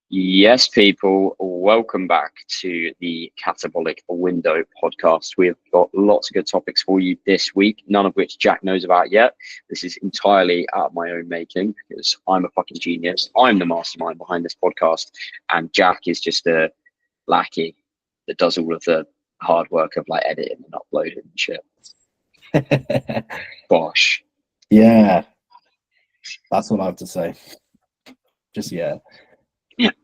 Yes, people, welcome back to the Catabolic Window podcast. We've got lots of good topics for you this week, none of which Jack knows about yet. This is entirely out of my own making because I'm a fucking genius. I'm the mastermind behind this podcast, and Jack is just a lackey that does all of the hard work of like editing and uploading and shit. Bosh. Yeah, that's what I have to say. Just yeah.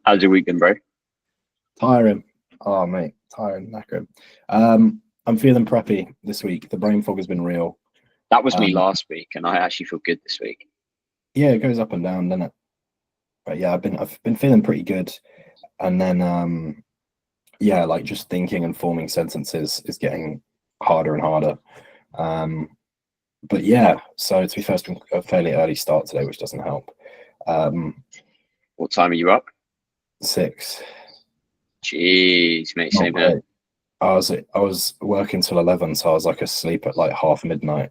How's your week been, bro? Tiring. Oh mate, tiring, knackered. I'm feeling preppy this week. The brain fog has been real. That was me last week, and I actually feel good this week. Yeah, it goes up and down, doesn't it? But yeah, I've been feeling pretty good. And then yeah, like just thinking and forming sentences is getting harder and harder. But yeah, so to be fair, it's been a fairly early start today, which doesn't help. What time are you up? 6. Jeez, mate, same here. I was working till 11, so I was like asleep at like half midnight.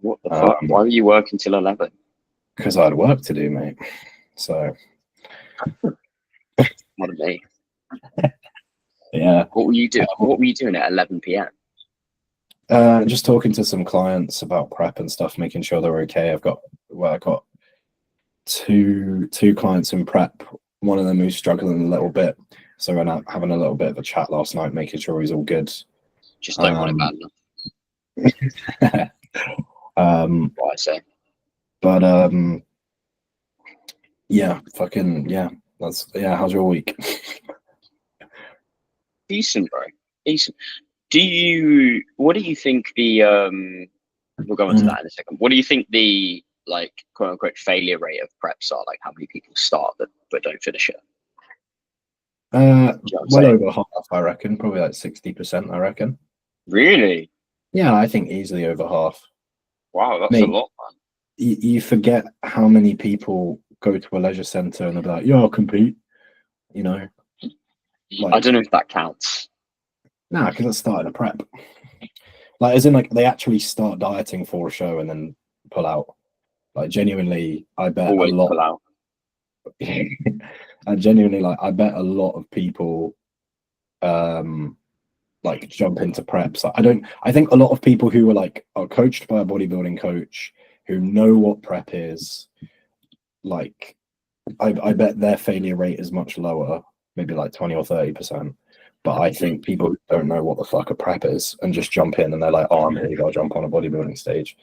What the fuck? Why were you working till 11? Because I had work to do, mate. So What a me. Yeah. What were you doing? What were you doing at 11 p.m.? Just talking to some clients about prep and stuff, making sure they're okay. I got two clients in prep. One of them who's struggling a little bit, so we're having a little bit of a chat last night, making sure he's all good. Just don't want it bad enough. What I say. But yeah, fucking yeah. How's your week? Decent, bro. Decent. What do you think the we'll go into that in a second. What do you think the like quote unquote failure rate of preps are? Like how many people start but don't finish it? Well over half, I reckon. Probably like 60%, I reckon. Really? Yeah, I think easily over half. Wow, that's a lot, man. You forget how many people go to a leisure centre and they're like, "Yeah, I'll compete." You know, I don't know if that counts. Nah, because it's starting a prep. Like, as in, like they actually start dieting for a show and then pull out. Like, genuinely, I bet Always a lot. pull out. And genuinely, like, I bet a lot of people, like jump into preps. Like, I think a lot of people who are coached by a bodybuilding coach who know what prep is, like, I bet their failure rate is much lower, maybe like 20 or 30%. But I think people who don't know what the fuck a prep is and just jump in and they're like, "Oh, I'm here to go jump on a bodybuilding stage."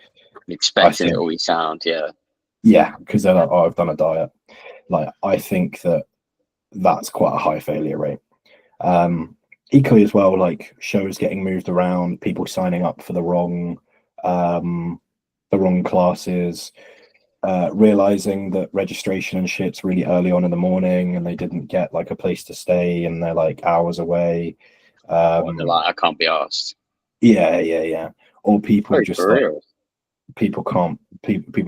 Expecting it all sound, yeah. Yeah, because they're like, "Oh, I've done a diet." Like, I think that's quite a high failure rate. Equally as well, like shows getting moved around, people signing up for the wrong classes, realizing that registration and shit's really early on in the morning and they didn't get like a place to stay and they're like hours away. They're like, I can't be asked. Yeah. Or people Very just like, people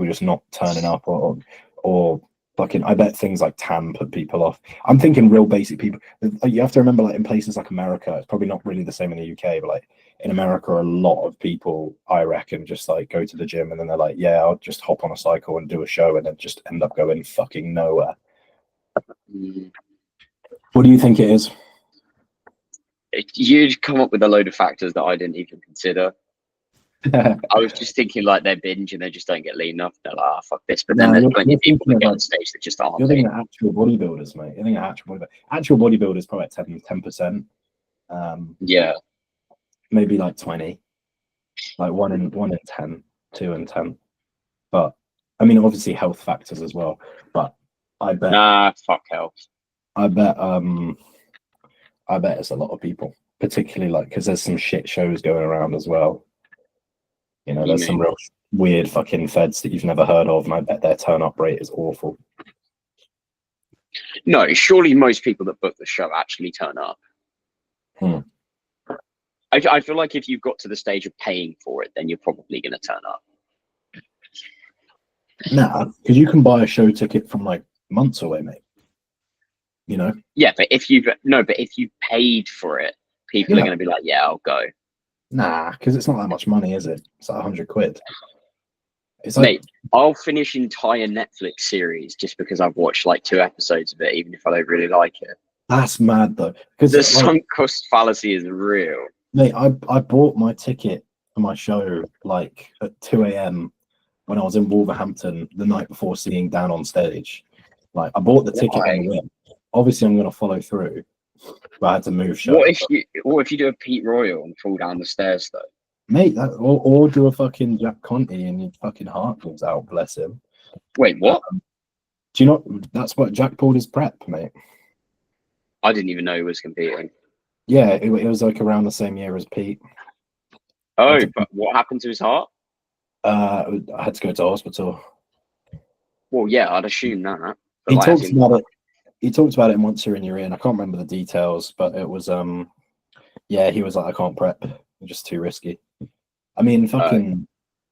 just not turning up or fucking, I bet things like tan put people off. I'm thinking real basic people. You have to remember, like in places like America, it's probably not really the same in the UK, but like in America, a lot of people, I reckon, just like go to the gym and then they're like, "Yeah, I'll just hop on a cycle and do a show," and then just end up going fucking nowhere. What do you think it is? You'd come up with a load of factors that I didn't even consider. I was just thinking like they binge and they just don't get lean enough. They're like, "Oh, fuck this." But then there's plenty of people that get on stage that just aren't. You're thinking of actual bodybuilders, mate. You're thinking of actual bodybuilders probably at 10%. Yeah. Maybe like 20. Like 1 in 10, 2 in 10. But I mean, obviously health factors as well. But I bet. Nah, fuck health. I bet it's a lot of people, particularly like because there's some shit shows going around as well. You know, there's some real weird fucking feds that you've never heard of, and I bet their turn-up rate is awful. No, surely most people that book the show actually turn up. I feel like if you've got to the stage of paying for it, then you're probably going to turn up. Nah, because you can buy a show ticket from like months away, mate. You know? Yeah, but if you've paid for it, people are going to be like, "Yeah, I'll go." Nah, because it's not that much money, is it? It's like 100 quid. It's like, Mate, I'll finish entire Netflix series just because I've watched like 2 episodes of it, even if I don't really like it. that's mad though. Because The like, sunk cost fallacy is real. mate, I bought my ticket for my show like at 2 a.m. when I was in Wolverhampton the night before seeing Dan on stage. Like I bought the ticket on Why? the whim. Obviously, I'm gonna follow through, but I had to move show. What if you do a Pete Royal and fall down the stairs though? Mate, or do a fucking Jack Conti and your fucking heart comes out, bless him. Wait, what? Do you know that's what Jack pulled his prep, mate? I didn't even know he was competing. Yeah, it was like around the same year as Pete. Oh, but what happened to his heart? I had to go to hospital. Well, yeah, I'd assume that. But He like, talks about it. He talked about it in Once You're in, You're In. I can't remember the details, but it was yeah, he was like, I can't prep, it's just too risky. I mean, fucking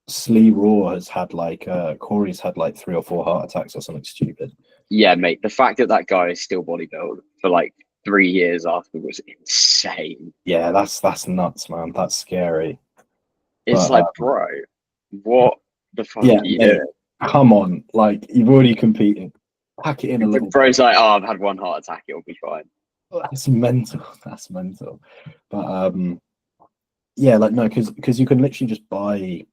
Slee Raw has had like Corey's had like 3 or 4 heart attacks or something stupid. Yeah, mate. The fact that that guy is still bodybuilding for like 3 years after was insane. Yeah, that's nuts, man. That's scary. It's But, like, bro, what the fuck yeah, are you mate, doing? come on, like you've already competed. Pack it in a little. Bro's like, oh, I've had 1 heart attack. It'll be fine. That's mental. That's mental. But yeah, like no, because you can literally just buy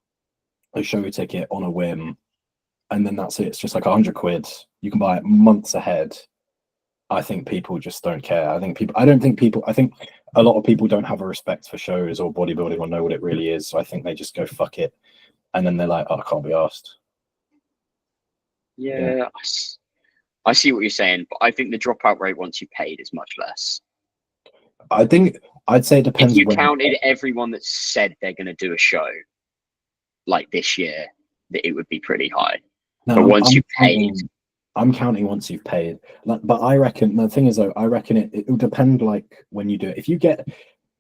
a show ticket on a whim, and then that's it. It's just like 100 quid. You can buy it months ahead. I think people just don't care. I think a lot of people don't have a respect for shows or bodybuilding or know what it really is. So I think they just go fuck it, and then they're like, oh, I can't be asked. Yeah, I see what you're saying, but I think the dropout rate once you paid is much less. I think I'd say it depends. If you when counted everyone that said they're going to do a show like this year, that it would be pretty high. No, But once you paid, I'm counting once you've paid. Like, but I reckon the thing is though, I reckon it will depend like when you do it. If you get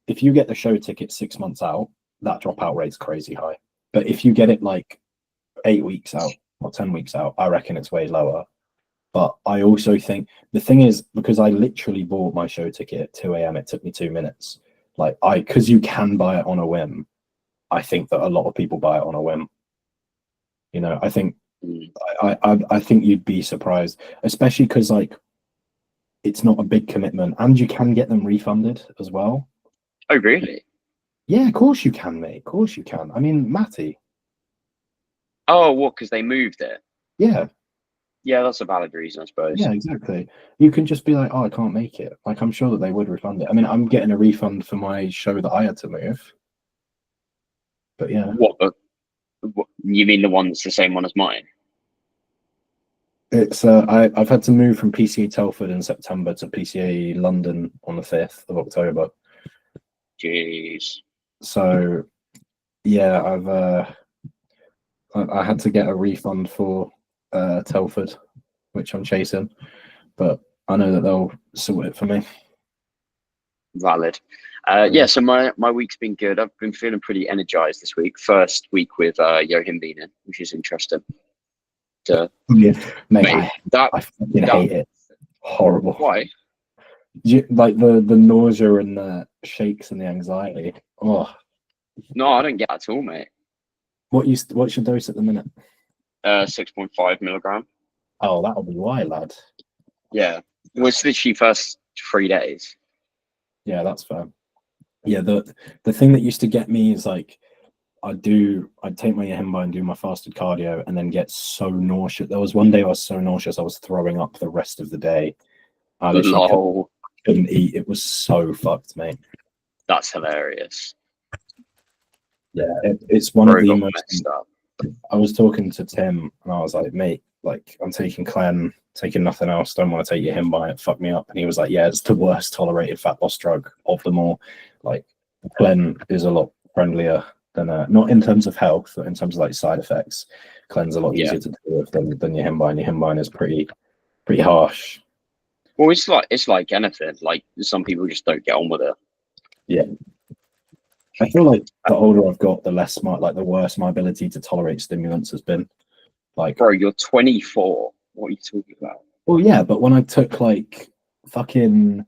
the show ticket 6 months out, that dropout rate's crazy high. But if you get it like 8 weeks out or 10 weeks out, I reckon it's way lower. But I also think the thing is, because I literally bought my show ticket at 2 a.m., it took me 2 minutes. Like because you can buy it on a whim. I think that a lot of people buy it on a whim. You know, I think I think you'd be surprised, especially because like it's not a big commitment, and you can get them refunded as well. Oh, really? Yeah, of course you can, mate. Of course you can. I mean, Matty. Oh, what? Because they moved it. Yeah. Yeah, that's a valid reason, I suppose. Yeah, exactly. You can just be like, oh, I can't make it. Like, I'm sure that they would refund it. I mean, I'm getting a refund for my show that I had to move. But yeah. What you mean the one that's the same one as mine? It's I've had to move from PCA Telford in September to PCA London on the 5th of October. Jeez. So yeah, I had to get a refund for Telford, which I'm chasing, but I know that they'll sort it for me. Valid. Yeah, so my week's been good. I've been feeling pretty energized this week. First week with Joachim being in, which is interesting. Yeah, mate, I fucking that, hate it. Horrible. Why? Like the nausea and the shakes and the anxiety. Oh no, I don't get that at all, mate. What's your dose at the minute? 6.5 milligram. Oh, that'll be why, lad. Yeah, it was literally first 3 days. Yeah, that's fair. Yeah, the thing that used to get me is like I'd take my Yahimba and do my fasted cardio and then get so nauseous. There was one day I was so nauseous I was throwing up the rest of the day. I literally couldn't eat. It was so fucked, mate. That's hilarious. Yeah, it's one of the most. I was talking to Tim and I was like, mate, like I'm taking Clen, taking nothing else. Don't want to take Yahimba. It fucked me up. And he was like, yeah, it's the worst tolerated fat loss drug of them all. Like Clen is a lot friendlier than not in terms of health, but in terms of like side effects. Clen's a lot easier to deal with than Yahimba, and Yahimba is pretty harsh. Well, it's like anything. Like some people just don't get on with it. Yeah, I feel like the older I've got, the worse my ability to tolerate stimulants has been. Like, bro, you're 24. What are you talking about? Well, yeah, but when I took like fucking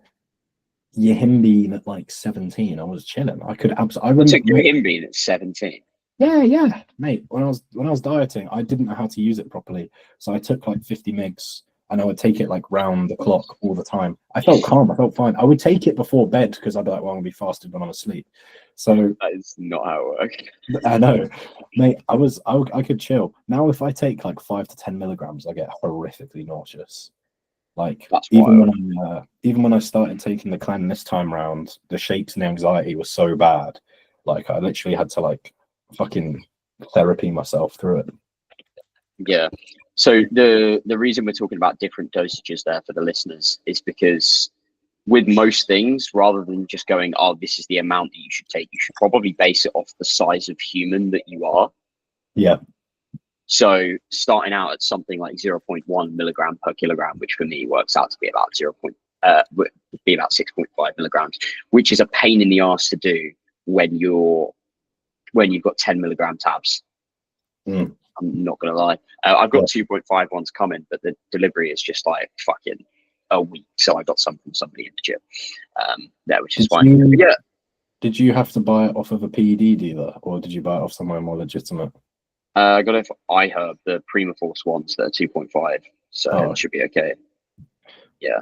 Yahimbine at like 17, I was chilling. I could absolutely. I took Yahimbine at 17. Yeah, mate. When I was dieting, I didn't know how to use it properly, so I took like 50 mgs, and I would take it like round the clock all the time. I felt calm. I felt fine. I would take it before bed because I'd be like, well, I'm gonna be fasted when I'm asleep. So That is not how it works. I know, mate. I could chill. Now, if I take like 5 to 10 milligrams, I get horrifically nauseous. Like That's even wild. even when I started taking the clan this time round, the shakes and the anxiety was so bad. Like I literally had to like fucking therapy myself through it. Yeah. So the reason we're talking about different dosages there for the listeners is because with most things, rather than just going, oh, this is the amount that you should take, you should probably base it off the size of human that you are. Yeah. So starting out at something like 0.1 milligram per kilogram, which for me works out to be about would be about 6.5 milligrams, which is a pain in the ass to do when you've got 10 milligram tabs. Mm. I'm not gonna lie. I've got Yeah. 2.5 ones coming, but the delivery is just like fucking a week. So I got some from somebody in the gym there, which is fine. But yeah. Did you have to buy it off of a PED dealer, or did you buy it off somewhere more legitimate? I got it for iHerb, the Prima Force ones that are 2.5, so it should be okay. Yeah.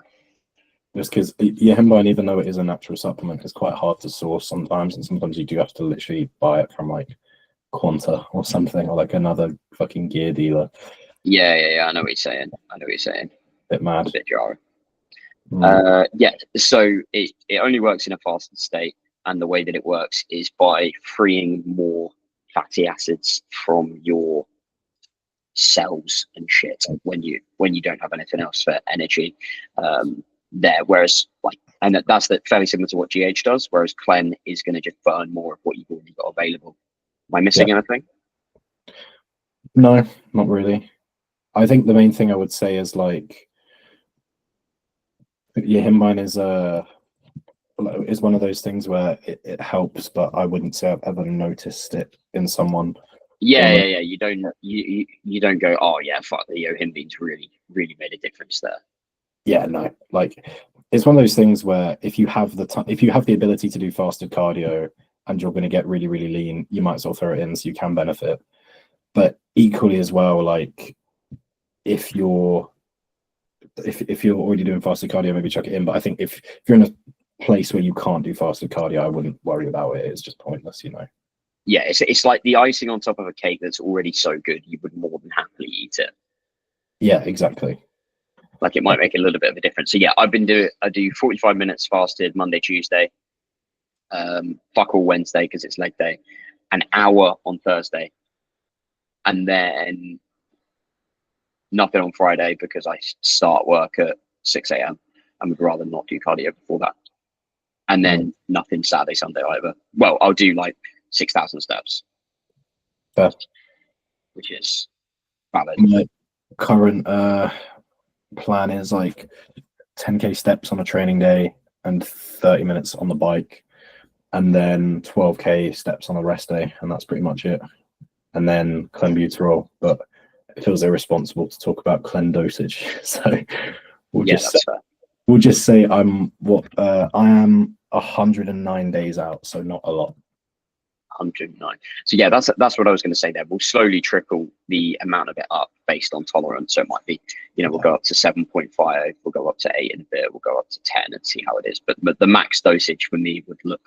Just because Yahimba, even though it is a natural supplement, is quite hard to source sometimes, and sometimes you do have to literally buy it from like Quanta or something, or like another fucking gear dealer. Yeah. I know what you're saying. Bit mad. A bit jarring. Mm. Yeah. So it only works in a fasted state, and the way that it works is by freeing more fatty acids from your cells and shit when you don't have anything else for energy there, whereas that's fairly similar to what GH does, whereas Clen is going to just burn more of what you've already got available. Am I missing anything? No, not really. I think the main thing I would say is like Yahimbine is one of those things where it helps, but I wouldn't say I've ever noticed it in someone. Yeah. You don't go, oh yeah, fuck, the Yohimbine's really made a difference there. Yeah, no, like it's one of those things where if you have the ability to do fasted cardio and you're going to get really lean, you might as well throw it in so you can benefit. But equally as well, like if you're already doing fasted cardio, maybe chuck it in. But I think if you're in a place where you can't do fasted cardio, I wouldn't worry about it. It's just pointless, you know. Yeah, it's like the icing on top of a cake that's already so good you would more than happily eat it. Yeah, exactly. Like it might make a little bit of a difference. So yeah, I do 45 minutes fasted Monday, Tuesday, fuck all Wednesday because it's leg day, an hour on Thursday, and then nothing on Friday because I start work at 6 a.m. and would rather not do cardio before that. And then nothing Saturday, Sunday either. Well, I'll do like 6,000 steps, which is valid. My current plan is like 10k steps on a training day and 30 minutes on the bike, and then 12k steps on a rest day, and that's pretty much it. And then clenbuterol, but it feels irresponsible to talk about clen dosage, so we'll just say I am 109 days out, so not a lot. 109. So yeah, that's what I was going to say there. We'll slowly trickle the amount of it up based on tolerance. So it might be, we'll go up to 7.5, we'll go up to 8 in a bit, we'll go up to 10 and see how it is. But the max dosage for me would look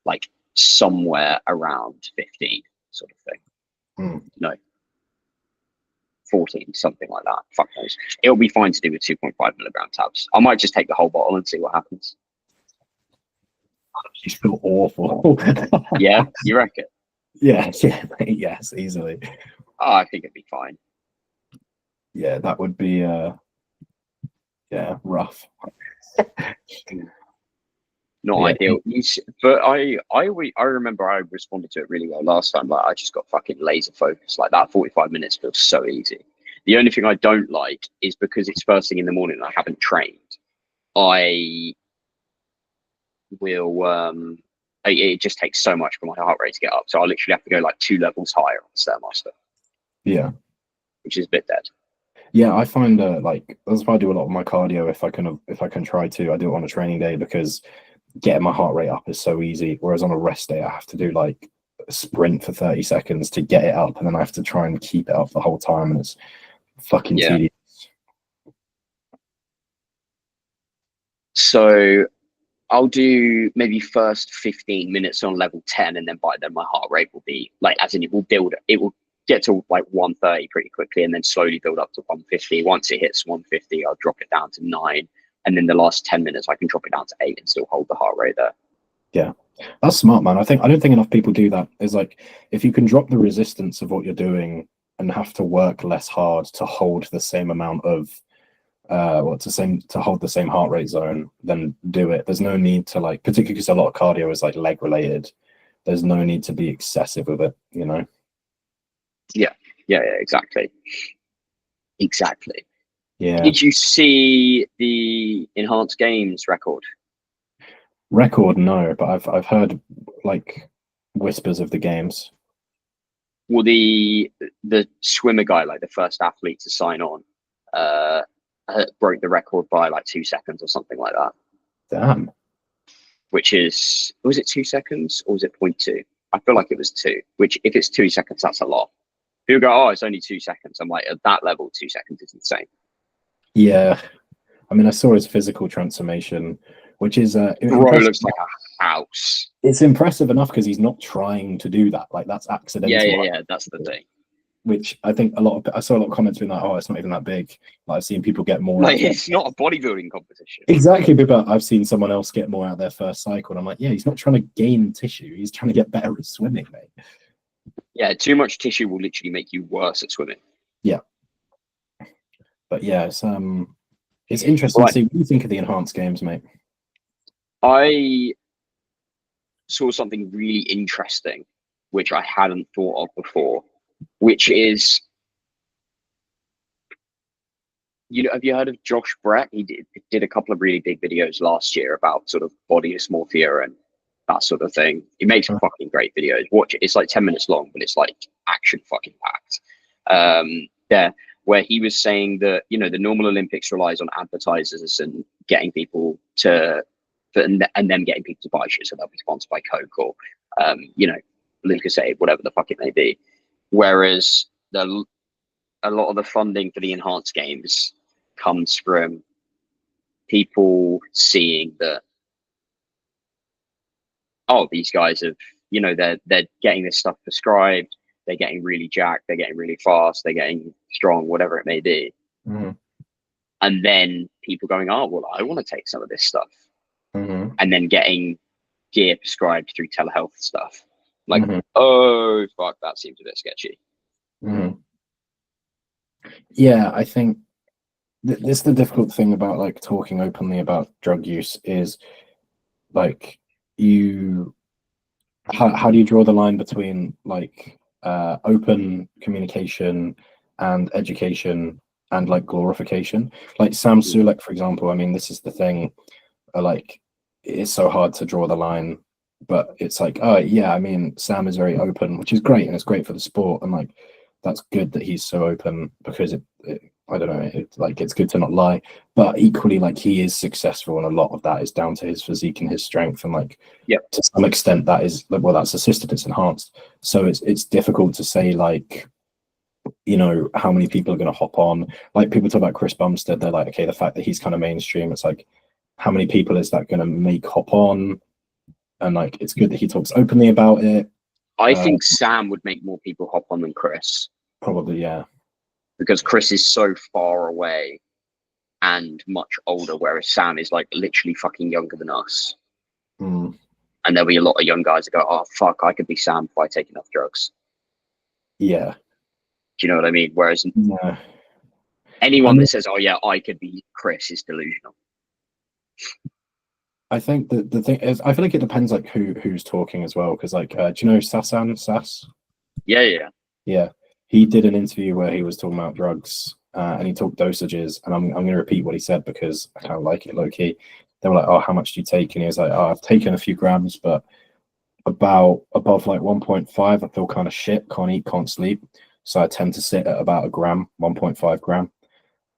like somewhere around 15 sort of thing. No, 14, something like that. Fuck knows. It'll be fine to do with 2.5 milligram tabs. I might just take the whole bottle and see what happens. You feel awful. Yeah, you reckon? Yes, easily. Oh, I think it'd be fine. Yeah, that would be rough. Not ideal. But I remember I responded to it really well last time. Like I just got fucking laser focused. Like that 45 minutes feels so easy. The only thing I don't like is because it's first thing in the morning and I haven't trained. I will it just takes so much for my heart rate to get up. So I literally have to go like 2 levels higher on the Stairmaster. Yeah. Which is a bit dead. Yeah, I find like that's why I do a lot of my cardio if I can try to. I do it on a training day because getting my heart rate up is so easy. Whereas on a rest day, I have to do like sprint for 30 seconds to get it up, and then I have to try and keep it up the whole time, and it's fucking tedious. So I'll do maybe first 15 minutes on level 10, and then by then my heart rate will be like, as in it will build, it will get to like 130 pretty quickly, and then slowly build up to 150. Once it hits 150, I'll drop it down to 9, and then the last 10 minutes I can drop it down to 8 and still hold the heart rate there. Yeah, that's smart, man. I don't think enough people do that. Is like, if you can drop the resistance of what you're doing and have to work less hard to hold the same amount of to hold the same heart rate zone, then do it. There's no need to, like, particularly because a lot of cardio is like leg related, there's no need to be excessive with it, you know. Yeah, exactly. Yeah. Did you see the enhanced games record? No, but I've heard like whispers of the games. Well, the swimmer guy, like the first athlete to sign on, broke the record by like 2 seconds or something like that. Damn. Which is, was it 2 seconds or was it 0.2? I feel like it was 2, which if it's 2 seconds, that's a lot. People go, oh, it's only 2 seconds. I'm like, at that level, 2 seconds is insane. Yeah. I mean, I saw his physical transformation, which is bro looks like a house. It's impressive enough because he's not trying to do that. Like, that's accidental. Yeah, that's the thing. Which I think I saw a lot of comments being like, oh, it's not even that big. Like, I've seen people get more. Like, it's not a bodybuilding competition. Exactly, but I've seen someone else get more out their first cycle, and I'm like, yeah, he's not trying to gain tissue. He's trying to get better at swimming, mate. Yeah, too much tissue will literally make you worse at swimming. Yeah. But yeah, it's interesting to see. What do you think of the enhanced games, mate? I saw something really interesting, which I hadn't thought of before, which is, you know, have you heard of Josh Brett? He did a couple of really big videos last year about sort of body dysmorphia and that sort of thing. He makes fucking great videos. Watch it. It's like 10 minutes long, but it's like action fucking packed. Where he was saying that, you know, the normal Olympics relies on advertisers and getting people to, and then getting people to buy shit, so they'll be sponsored by Coke or, you know, LacticAid, whatever the fuck it may be. Whereas a lot of the funding for the enhanced games comes from people seeing that, oh, these guys have, you know, they're getting this stuff prescribed, they're getting really jacked, they're getting really fast, they're getting strong, whatever it may be. And then people going, oh, well, I want to take some of this stuff. And then getting gear prescribed through telehealth stuff. Like, oh, fuck, that seems a bit sketchy. Yeah, I think this is the difficult thing about like talking openly about drug use is like how do you draw the line between like open communication and education and like glorification? Like Sam Sulek, for example, I mean, this is the thing, like it's so hard to draw the line, but it's like, oh yeah, I mean, Sam is very open, which is great, and it's great for the sport, and like that's good that he's so open because I don't know, it's good to not lie, but equally like he is successful, and a lot of that is down to his physique and his strength, and like to some extent that is, well, that's assisted, it's enhanced. So it's difficult to say like, you know, how many people are going to hop on. Like people talk about Chris Bumstead, they're like, okay, the fact that he's kind of mainstream, it's like, how many people is that going to make hop on? And like, it's good that he talks openly about it. I think Sam would make more people hop on than Chris. Probably, yeah. Because Chris is so far away and much older, whereas Sam is like literally fucking younger than us. And there'll be a lot of young guys that go, oh, fuck, I could be Sam if I take enough drugs. Yeah. Do you know what I mean? Whereas anyone that says, oh, yeah, I could be Chris is delusional. I think the thing is, I feel like it depends like who's talking as well. Because like, do you know Sass? Yeah. He did an interview where he was talking about drugs and he talked dosages. And I'm going to repeat what he said because I kind of like it low key. They were like, oh, how much do you take? And he was like, oh, I've taken a few grams, but above like 1.5, I feel kind of shit, can't eat, can't sleep. So I tend to sit at about a gram, 1.5 gram.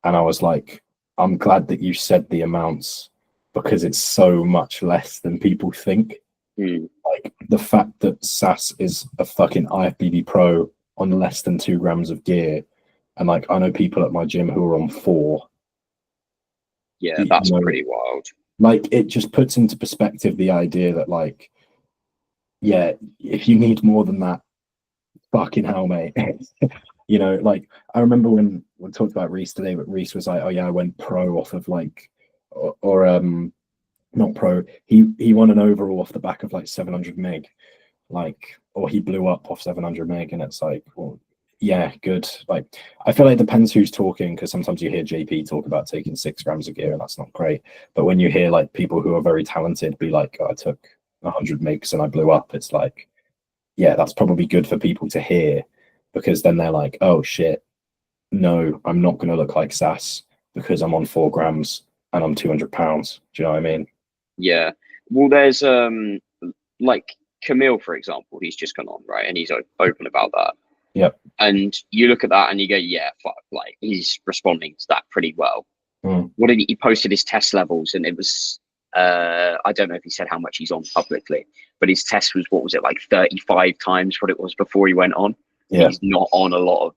And I was like, I'm glad that you said the amounts because it's so much less than people think. Mm. Like the fact that SAS is a fucking IFBB pro on less than 2 grams of gear, and like I know people at my gym who are on 4. Yeah, You that's know, pretty wild. like it just puts into perspective the idea that like, yeah, if you need more than that, fucking hell, mate. You know, like I remember when we talked about Reese today, but Reese was like, "Oh yeah, I went pro off of like, or not pro. He won an overall off the back of like 700 meg, like, or he blew up off 700 meg, and it's like, well, yeah, good. Like, I feel like it depends who's talking, because sometimes you hear JP talk about taking 6 grams of gear, and that's not great. But when you hear like people who are very talented be like, oh, I took 100 megs and I blew up, it's like, yeah, that's probably good for people to hear, because then they're like, oh shit, no, I'm not going to look like SAS because I'm on 4 grams and I'm 200 pounds. Do you know what I mean? Yeah. Well, there's like Camille, for example, he's just gone on, right? And he's open about that. Yep. And you look at that and you go, yeah, fuck, like he's responding to that pretty well. Mm. What did he posted his test levels, and it was I don't know if he said how much he's on publicly, but his test was, what was it, like 35 times what it was before he went on. Yeah. He's not on a lot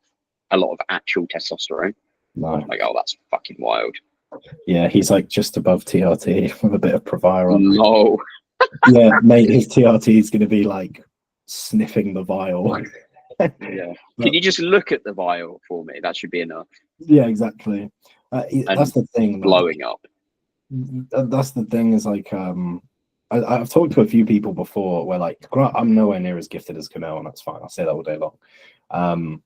of actual testosterone. No. Like, oh, that's fucking wild. Yeah, he's like just above TRT with a bit of Provira. No. Yeah, mate, his TRT is going to be like sniffing the vial. Yeah. Can you just look at the vial for me? That should be enough. Yeah, exactly. That's the thing. Blowing up. That's the thing is like, I've talked to a few people before where like, I'm nowhere near as gifted as Camille, and that's fine. I'll say that all day long.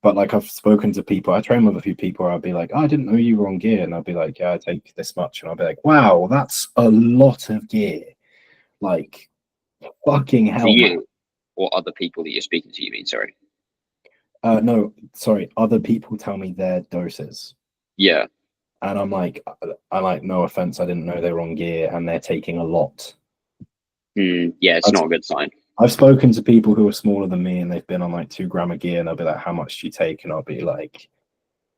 But like I've spoken to people, I train with a few people where I'll be like, oh, I didn't know you were on gear. And I'll be like, yeah, I take this much. And I'll be like, wow, that's a lot of gear. Like, fucking hell. To you, or other people that you're speaking to, you mean, sorry? No, sorry. Other people tell me their doses. Yeah. And I'm like, no offense, I didn't know they were on gear and they're taking a lot. Yeah, it's not a good sign. I've spoken to people who are smaller than me and they've been on like 2 gram of gear, and they'll be like, how much do you take? And I'll be like,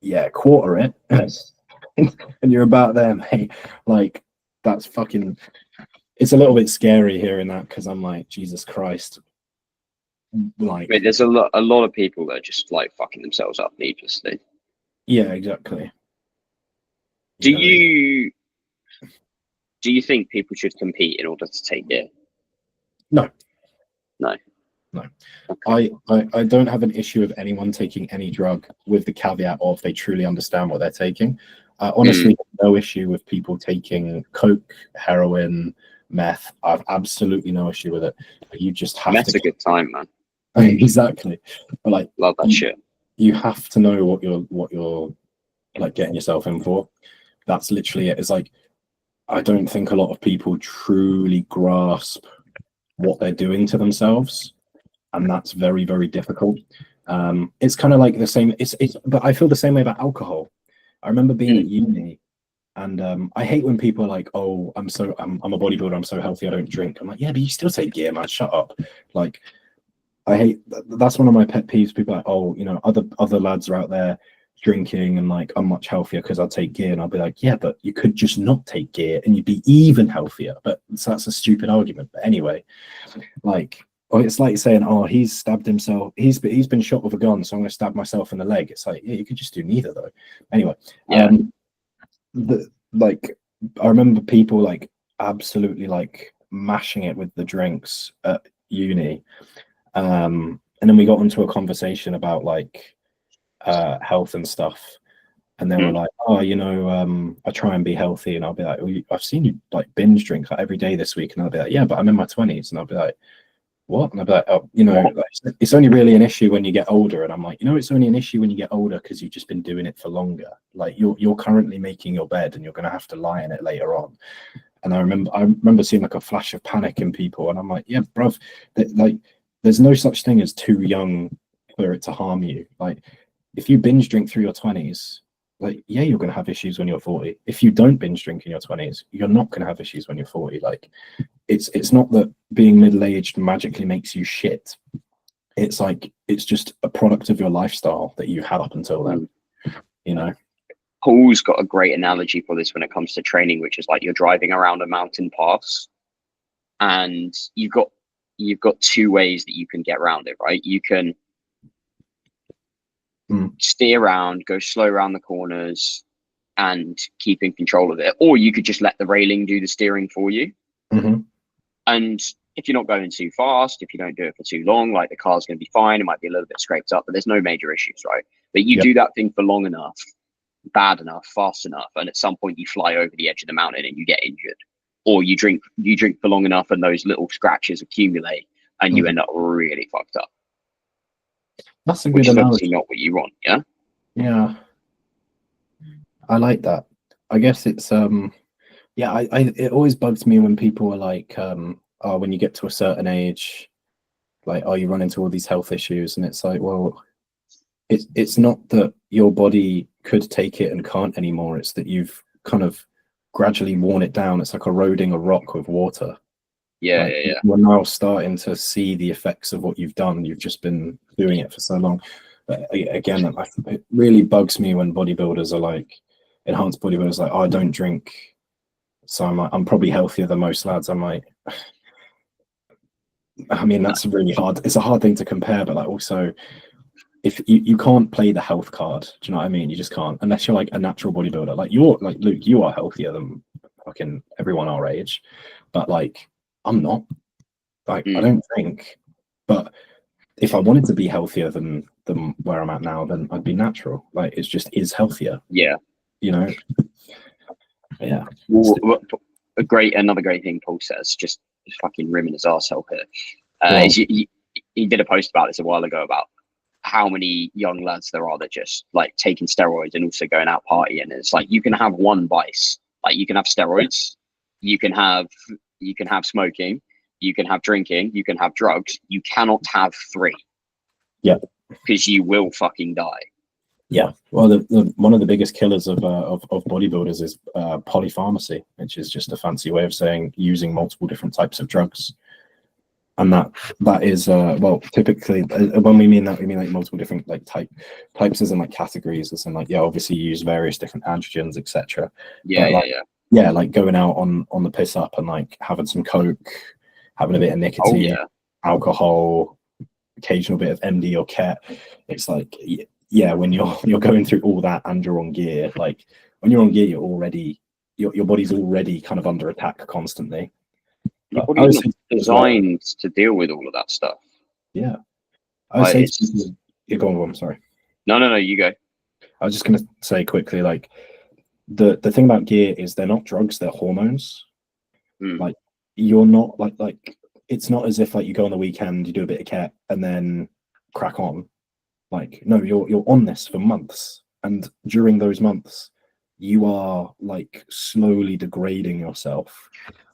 yeah, quarter it. And you're about there, mate. Like, that's fucking, it's a little bit scary hearing that, because I'm like, Jesus Christ. Like, but there's a lot of people that are just like fucking themselves up needlessly. Yeah, exactly. Do you think people should compete in order to take gear? No. Okay. I don't have an issue with anyone taking any drug, with the caveat of they truly understand what they're taking. Honestly, no issue with people taking coke, heroin, meth. I've absolutely no issue with it. You just have Meth's a good time, man. Exactly. Like, love that shit. You have to know what you're like getting yourself in for. That's literally it. It's like, I don't think a lot of people truly grasp what they're doing to themselves, and that's very, very difficult. It's kind of like the same. But I feel the same way about alcohol. I remember being at uni, and I hate when people are like, "Oh, I'm a bodybuilder. I'm so healthy. I don't drink." I'm like, "Yeah, but you still take gear, man. Shut up." Like, I hate that's one of my pet peeves. People are like, "Oh, you know, other lads are out there drinking and like I'm much healthier because I take gear," and I'll be like, yeah, but you could just not take gear and you'd be even healthier. But so that's a stupid argument. But anyway, like, it's like saying, oh, he's stabbed himself, he's been shot with a gun, so I'm going to stab myself in the leg. It's like, yeah, you could just do neither though. Anyway, yeah. Like, I remember people like absolutely like mashing it with the drinks at uni, and then we got into a conversation about like health and stuff, and they were like, oh, you know, I try and be healthy, and I'll be like, well, I've seen you like binge drink like every day this week, and I'll be like, yeah, but I'm in my 20s, and I'll be like, what? And I'll be like, oh, you know, like, it's only really an issue when you get older. And I'm like, you know, it's only an issue when you get older because you've just been doing it for longer. Like, you're currently making your bed and you're going to have to lie in it later on. And I remember seeing like a flash of panic in people, and I'm like, yeah, bruv, like, there's no such thing as too young for it to harm you. Like, if you binge drink through your 20s, like, yeah, you're going to have issues when you're 40. If you don't binge drink in your 20s, you're not going to have issues when you're 40. Like, it's not that being middle-aged magically makes you shit. It's like, it's just a product of your lifestyle that you had up until then, you know. Paul's got a great analogy for this when it comes to training, which is like you're driving around a mountain pass and you've got two ways that you can get around it, right? You can steer around, go slow around the corners, and keep in control of it, or you could just let the railing do the steering for you. And if you're not going too fast, if you don't do it for too long, like the car's going to be fine. It might be a little bit scraped up, but there's no major issues, right? But you do that thing for long enough, bad enough, fast enough, and at some point you fly over the edge of the mountain and you get injured, or you drink for long enough and those little scratches accumulate and you end up really fucked up. That's a which good is analogy. obviously not what you want. Yeah, I like that. I guess it's it always bugs me when people are like, oh, when you get to a certain age, like, oh, you run into all these health issues, and it's like, well, it's not that your body could take it and can't anymore. It's that you've kind of gradually worn it down. It's like eroding a rock with water. Yeah. We're now starting to see the effects of what you've done. You've just been doing it for so long. But again, it really bugs me when bodybuilders are like, enhanced bodybuilders, like, oh, I don't drink, so I'm probably healthier than most lads. I'm like, I mean, that's really hard. It's a hard thing to compare, but like also, if you can't play the health card, do you know what I mean? You just can't, unless you're like a natural bodybuilder. Like you're like Luke, you are healthier than fucking everyone our age, but like I'm not. Like I don't drink, but if I wanted to be healthier than where I'm at now, then I'd be natural. Like it's just is healthier. Yeah. You know. Yeah. Well, another great thing Paul says, just fucking rimming his arsehole here. Is he did a post about this a while ago about how many young lads there are that just like taking steroids and also going out partying. And it's like you can have one vice, like you can have steroids, you can have smoking, you can have drinking, you can have drugs. You cannot have three. Yeah, because you will fucking die. Yeah, well, one of the biggest killers of bodybuilders is polypharmacy, which is just a fancy way of saying using multiple different types of drugs. And that is well, typically when we mean that, we mean like multiple different like types as in like categories, as in like, yeah, obviously you use various different androgens, etc. Yeah, like going out on the piss up and like having some coke, having a bit of nicotine, alcohol, occasional bit of MD or Ket. It's like, yeah, when you're going through all that and you're on gear, like when you're on gear, you're already your body's already kind of under attack constantly. Your body's not designed to deal with all of that stuff. Yeah, I would say you're going on. Sorry. No, you go. I was just going to say quickly, like the thing about gear is they're not drugs, they're hormones. Like you're not like it's not as if like you go on the weekend, you do a bit of Ket and then crack on. Like, no, you're on this for months, and during those months you are like slowly degrading yourself,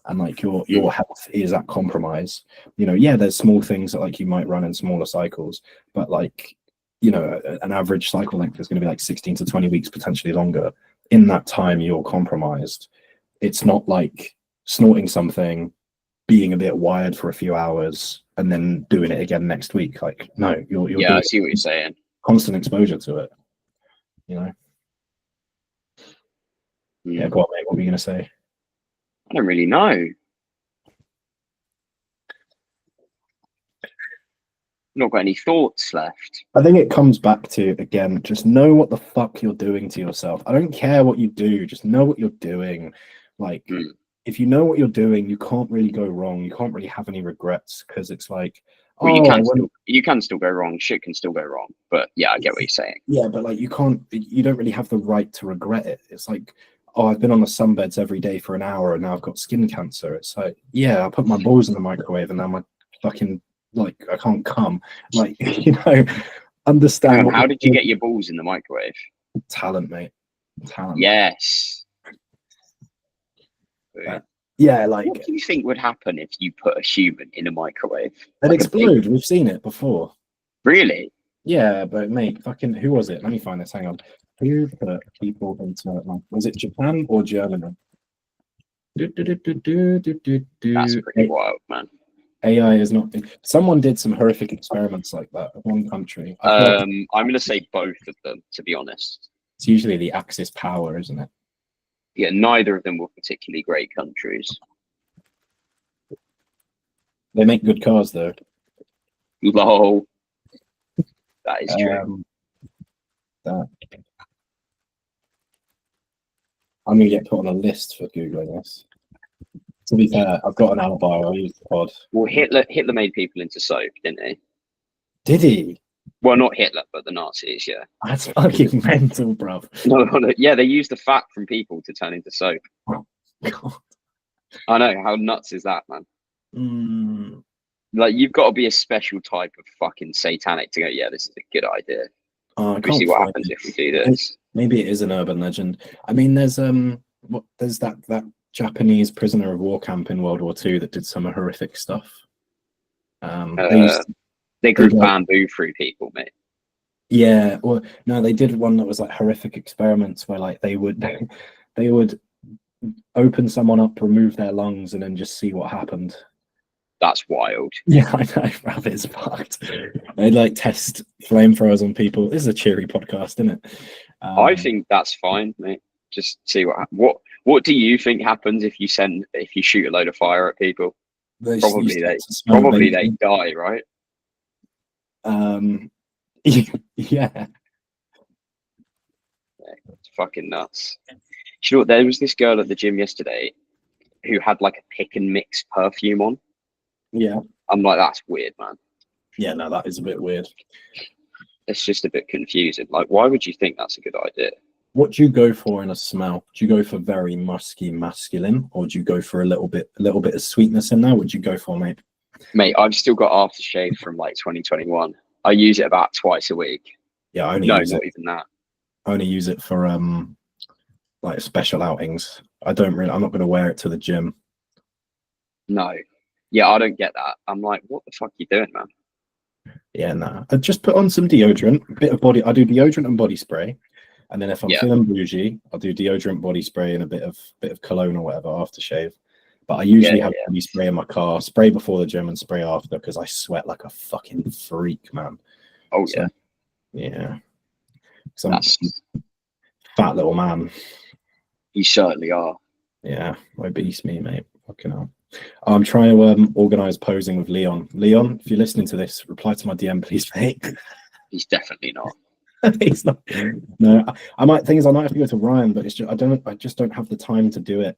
and like your health is at compromise. You know, yeah, there's small things that like you might run in smaller cycles, but like, you know, an average cycle length is going to be like 16 to 20 weeks, potentially longer. In that time you're compromised. It's not like snorting something, being a bit wired for a few hours and then doing it again next week. Like, no, you're I see what you're saying. Constant exposure to it, you know. Yeah, go on, mate. What were you gonna say? I don't really know. Not got any thoughts left. I think it comes back to, again, just know what the fuck you're doing to yourself. I don't care what you do, just know what you're doing. Like, if you know what you're doing, you can't really go wrong. You can't really have any regrets, because it's like, well, you can still go wrong. Shit can still go wrong. But yeah, I get what you're saying. Yeah, but like you don't really have the right to regret it. It's like, oh, I've been on the sunbeds every day for an hour and now I've got skin cancer. It's like, yeah, I put my balls in the microwave and now my fucking, like, I can't come. Like, you know, understand. How did you get your balls in the microwave? Talent, mate. Talent. Yes. Yeah, like, what do you think would happen if you put a human in a microwave? They'd explode. We've seen it before. Really? Yeah, but mate, fucking, who was it? Let me find this. Hang on. Who put people into, like, was it Japan or Germany? That's pretty wild, man. AI is not. Someone did some horrific experiments like that in one country. I'm going to say both of them, to be honest. It's usually the Axis power, isn't it? Yeah, neither of them were particularly great countries. They make good cars though. Lol. That is true. That I'm gonna get put on a list for Googling this. To be fair, I've got an alibi. I'll use the pod. Well, Hitler made people into soap, didn't he? Did he? Well, not Hitler, but the Nazis. Yeah. That's fucking mental, bruv. No, yeah, they used the fat from people to turn into soap. God. I know. How nuts is that, man? Mm. Like, you've got to be a special type of fucking satanic to go, yeah, this is a good idea. I See what happens if we do this. Maybe it is an urban legend. I mean, there's that Japanese prisoner of war camp in World War II that did some horrific stuff. They grew bamboo through people, mate. Yeah, well, no, they did one that was like horrific experiments where like they would open someone up, remove their lungs, and then just see what happened. That's wild. Yeah, I know, bruv, it's fucked. They'd like test flamethrowers on people. This is a cheery podcast, isn't it? I think that's fine, mate. Just see what do you think happens if you shoot a load of fire at people? Probably they die, right? Yeah. It's fucking nuts. You know what? There was this girl at the gym yesterday who had like a pick and mix perfume on. Yeah. I'm like, that's weird, man. Yeah, no, that is a bit weird. It's just a bit confusing. Like, why would you think that's a good idea? What do you go for in a smell? Do you go for very musky, masculine, or do you go for a little bit of sweetness in there? What do you go for, mate? Mate, I've still got aftershave from like 2021. I use it about twice a week. Yeah, not even that. I only use it for like special outings. I'm not going to wear it to the gym. No. Yeah, I don't get that. I'm like, what the fuck are you doing, man? Yeah, no. I just put on some deodorant, a bit of body. I do deodorant and body spray, and then if I'm feeling bougie, I'll do deodorant, body spray, and a bit of cologne or whatever aftershave. But I usually have body spray in my car, spray before the gym and spray after because I sweat like a fucking freak, man. Oh so, yeah. So I'm a fat little man. You certainly are. Yeah, obese me, mate. Fucking hell. I'm trying to organise posing with Leon. Leon, if you're listening to this, reply to my DM, please, mate. He's definitely not. He's not. No, I might have to go to Ryan, but it's just I just don't have the time to do it.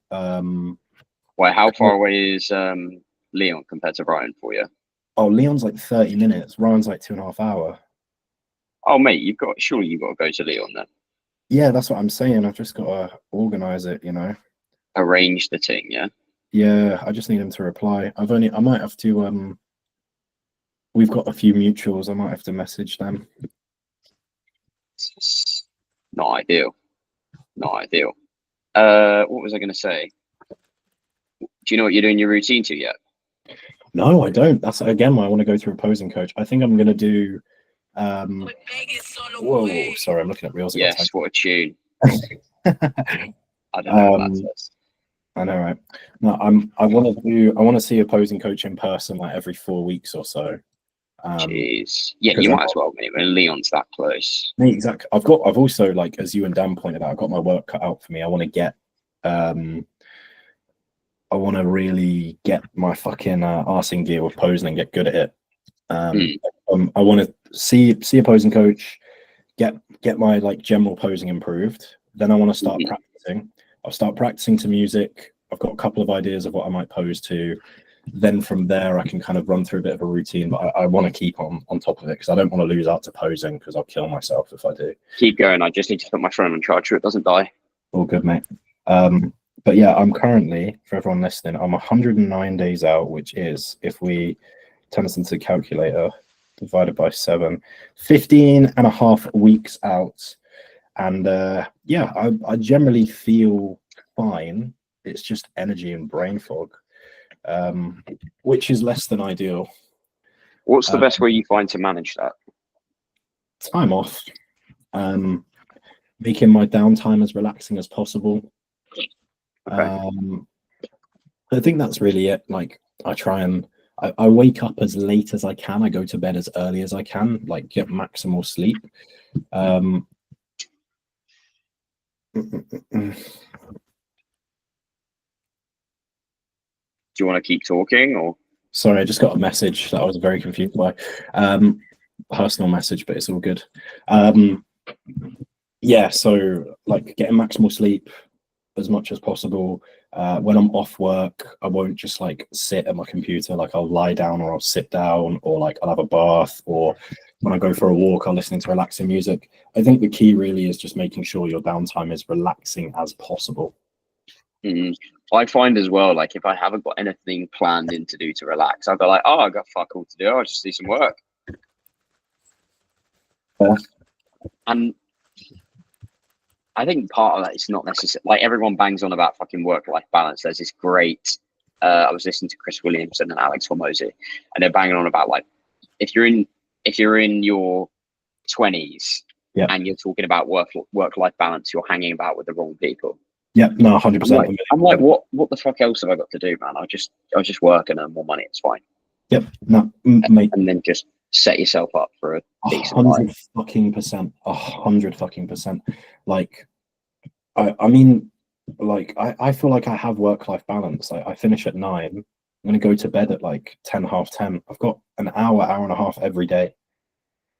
Wait, how far away is Leon compared to Ryan for you? Oh, Leon's like 30 minutes. Ryan's like 2.5 hours. Oh, mate, surely you've got to go to Leon then. Yeah, that's what I'm saying. I've just got to organise it, you know. Arrange the thing, yeah. Yeah, I just need him to reply. I might have to we've got a few mutuals. I might have to message them. It's not ideal. Not ideal. What was I going to say? Do you know what you're doing your routine to yet? No, I don't. That's again why I want to go through a posing coach. I think I'm going to do. Whoa, sorry, I'm looking at reels. Yes, what a tune. I don't know what that says. I know, right? No, I want to see a posing coach in person like every 4 weeks or so. Jeez, yeah, you might as well, mate. When Leon's that close. Exactly. I've also, like, as you and Dan pointed out, I've got my work cut out for me. I want to get, I want to really get my fucking arse in gear with posing and get good at it. I want to see a posing coach, get my like general posing improved. Then I want to start practicing. I'll start practicing to music. I've got a couple of ideas of what I might pose to. Then from there, I can kind of run through a bit of a routine, but I want to keep on top of it because I don't want to lose out to posing because I'll kill myself if I do. Keep going. I just need to put my phone on charge so it doesn't die. All good, mate. But yeah, I'm currently, for everyone listening, I'm 109 days out, which is, if we turn this into a calculator, divided by 7, 15 and a half weeks out. And yeah, I generally feel fine. It's just energy and brain fog, which is less than ideal. What's the best way you find to manage that? Time off. Making my downtime as relaxing as possible. Okay. I think that's really it. Like, I try and I wake up as late as I can. I go to bed as early as I can, like get maximal sleep. Do you want to keep talking or? Sorry, I just got a message that I was very confused by. Personal message, but it's all good. Yeah, so like getting maximal sleep as much as possible. When I'm off work, I won't just like sit at my computer. Like I'll lie down or I'll sit down or like I'll have a bath, or when I go for a walk, I'll listen to relaxing music. I think the key really is just making sure your downtime is relaxing as possible. Mm. I find as well, like if I haven't got anything planned in to do to relax, I'll go like, oh, I got fuck all to do. I'll just do some work. Yeah. And I think part of that is not necessarily like everyone bangs on about fucking work-life balance. There's this great. I was listening to Chris Williamson and Alex Hormozy, and they're banging on about like if you're in your 20s Yeah. and you're talking about work-life balance, you're hanging about with the wrong people. Yeah, no, 100%. I'm like, what the fuck else have I got to do, man? I just work and earn more money. It's fine. Yep, no, mate. And then just set yourself up for a decent 100% 100%. Like, I mean, like I feel like I have work-life balance. Like I finish at 9. I'm gonna go to bed at like 10, half 10. I've got an hour and a half every day.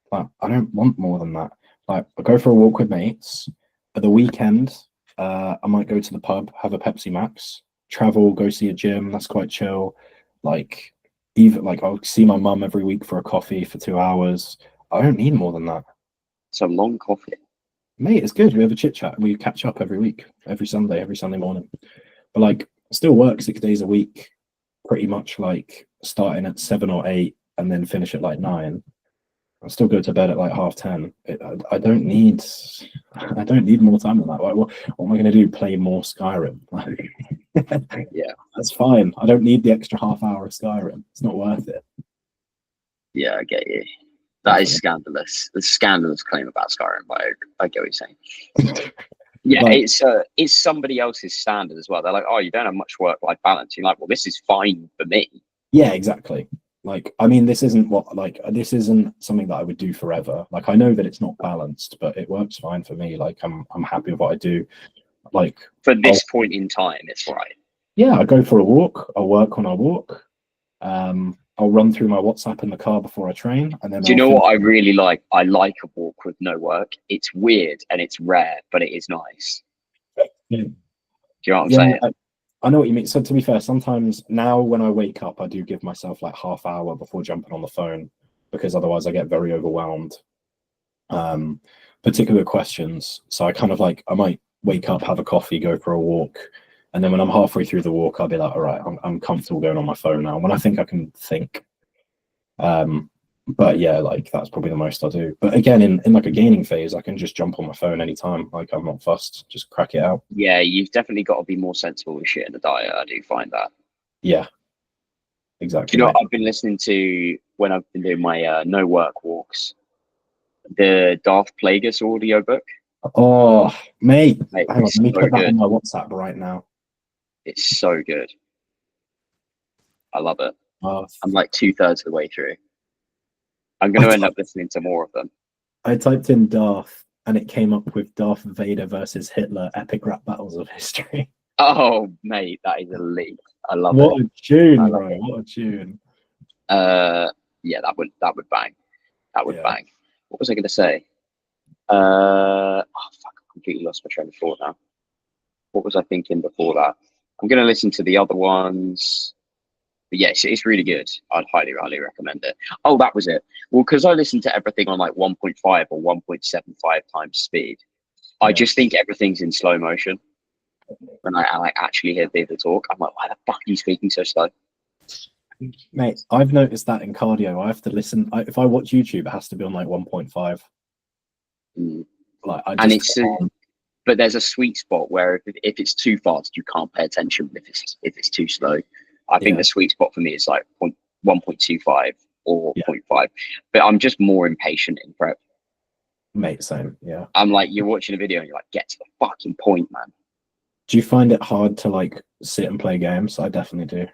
Like I don't want more than that. Like I go for a walk with mates. At the weekend, I might go to the pub, have a Pepsi Max, travel, go see a gym. That's quite chill. Like even like I'll see my mum every week for a coffee for 2 hours. I don't need more than that. It's a long coffee. Mate, it's good. We have a chit chat. We catch up every week, every Sunday morning. But like, I still work 6 days a week, pretty much like starting at 7 or 8 and then finish at like 9. I still go to bed at like half 10. I don't need more time than that. Like, what am I going to do? Play more Skyrim? Yeah, that's fine. I don't need the extra half hour of Skyrim. It's not worth it. Yeah, I get you. That is scandalous. The scandalous claim about Skyrim, but I get what you're saying. Yeah, like, it's somebody else's standard as well. They're like, oh, you don't have much work-life balance. You're like, well, this is fine for me. Yeah, exactly. Like, I mean, this isn't something that I would do forever. Like, I know that it's not balanced, but it works fine for me. Like, I'm happy with what I do. Like, for this point in time, it's right. Yeah, I go for a walk. I'll work on a walk. I'll run through my WhatsApp in the car before I train, and then. Do you know what I really like? I like a walk with no work. It's weird and it's rare, but it is nice. Yeah. Do you know what I'm saying? I know what you mean. So to be fair, sometimes now when I wake up, I do give myself like half hour before jumping on the phone, because otherwise I get very overwhelmed. Particular questions. So I kind of like, I might wake up, have a coffee, go for a walk. And then when I'm halfway through the walk, I'll be like, all right, I'm comfortable going on my phone now. When I think I can think. But yeah, like that's probably the most I'll do. But again, in like a gaining phase, I can just jump on my phone anytime. Like I'm not fussed, just crack it out. Yeah, you've definitely got to be more sensible with shit in the diet. I do find that. Yeah, exactly. Do you know what I've been listening to when I've been doing my no work walks? The Darth Plagueis audiobook. Oh, mate hang on, let me put that in my WhatsApp right now. It's so good. I love it. I'm like 2/3 of the way through. I'm going to end up listening to more of them. I typed in Darth and it came up with Darth Vader versus Hitler, epic rap battles of history. Oh, mate, that is elite. I love it. What a tune, bro. What a tune. Yeah, that would bang. That would bang. What was I going to say? Oh, fuck, I completely lost my train of thought now. What was I thinking before that? I'm going to listen to the other ones. But yes, it's really good. I'd highly recommend it. Oh, that was it. Well, because I listened to everything on like 1.5 or 1.75 times speed, I just think everything's in slow motion. When I actually hear people talk, I'm like, why the fuck are you speaking so slow? Mate, I've noticed that in cardio. I have to listen. If I watch YouTube, it has to be on like 1.5. Like, and it's but there's a sweet spot where if it's too fast, you can't pay attention. If it's too slow, I think the sweet spot for me is like 1.25 or 0.5. But I'm just more impatient in prep. Mate, same. Yeah. I'm like, you're watching a video and you're like, get to the fucking point, man. Do you find it hard to like sit and play games? I definitely do.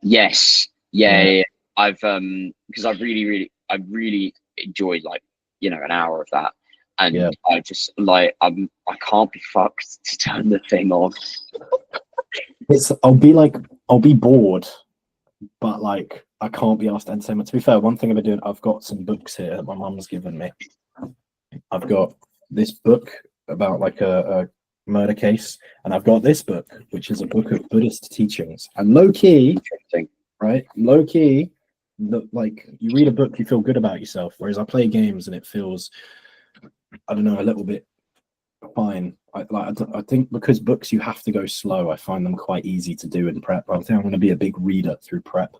Yes. Yeah. I've because I really enjoyed like, you know, an hour of that. And I just like I can't be fucked to turn the thing off. I'll be bored, but like I can't be asked to entertain. To be fair, one thing I've been doing, I've got some books here that my mum's given me. I've got this book about like a murder case, and I've got this book, which is a book of Buddhist teachings. And low key, right? Low key, like you read a book, you feel good about yourself. Whereas I play games and it feels, I don't know, a little bit fine. I think because books you have to go slow. I find them quite easy to do in prep. I think I'm going to be a big reader through prep.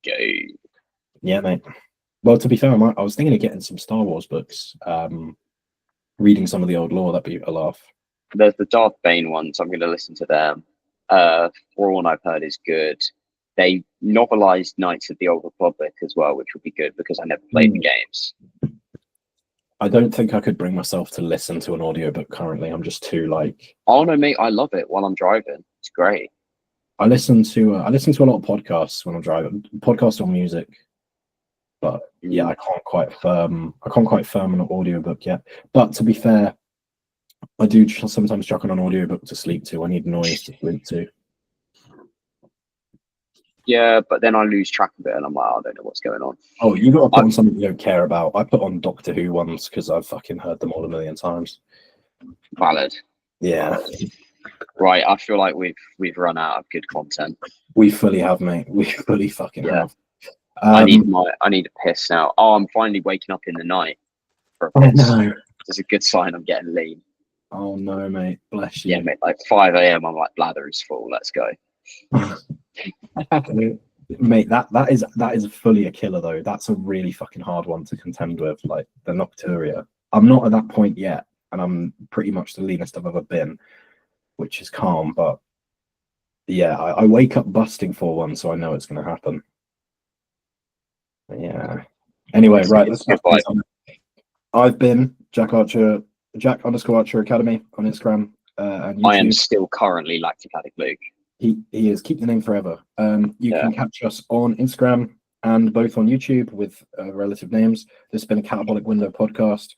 Okay. Yeah, mate. Well, to be fair, I was thinking of getting some Star Wars books. Reading some of the old lore, that'd be a laugh. There's the Darth Bane ones. I'm going to listen to them. Thrawn, I've heard, is good. They novelized Knights of the Old Republic as well, which would be good because I never played the games. I don't think I could bring myself to listen to an audiobook currently. I'm just too like. Oh no, mate! I love it while I'm driving. It's great. I listen to a lot of podcasts when I'm driving. Podcasts or music. But yeah, I can't quite firm an audiobook yet. But to be fair, I do sometimes chuck on an audiobook to sleep to. I need noise to sleep to. Yeah, but then I lose track of it and I'm like, I don't know what's going on. Oh, you got to put on something you don't care about. I put on Doctor Who ones because I've fucking heard them all a million times. Valid. Yeah. Right, I feel like we've run out of good content. We fully have, mate. We fully fucking have. I need a piss now. Oh, I'm finally waking up in the night for a piss. Oh, no. It's a good sign I'm getting lean. Oh no, mate. Bless you. Yeah, mate. Like 5 a.m. I'm like, bladder is full. Let's go. Mate, that is fully a killer though. That's a really fucking hard one to contend with. Like the Nocturia. I'm not at that point yet, and I'm pretty much the leanest I've ever been, which is calm. But yeah, I wake up busting for one, so I know it's going to happen. Yeah. Anyway, right. I've been Jack Archer, Jack_Archer Academy on Instagram and YouTube. I am still currently LacticAddictLuke. He is. Keep the name forever. You can catch us on Instagram and both on YouTube with relative names. This has been a Catabolic Window podcast.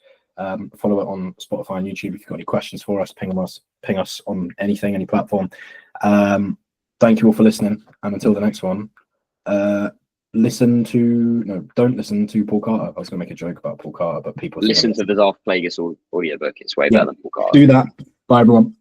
Follow it on Spotify and YouTube. If you've got any questions for us, ping us on anything, any platform. Thank you all for listening. And until the next one, don't listen to Paul Carter. I was going to make a joke about Paul Carter, but people listen to the Darth Plagueis audiobook. It's way better than Paul Carter. Do that. Bye, everyone.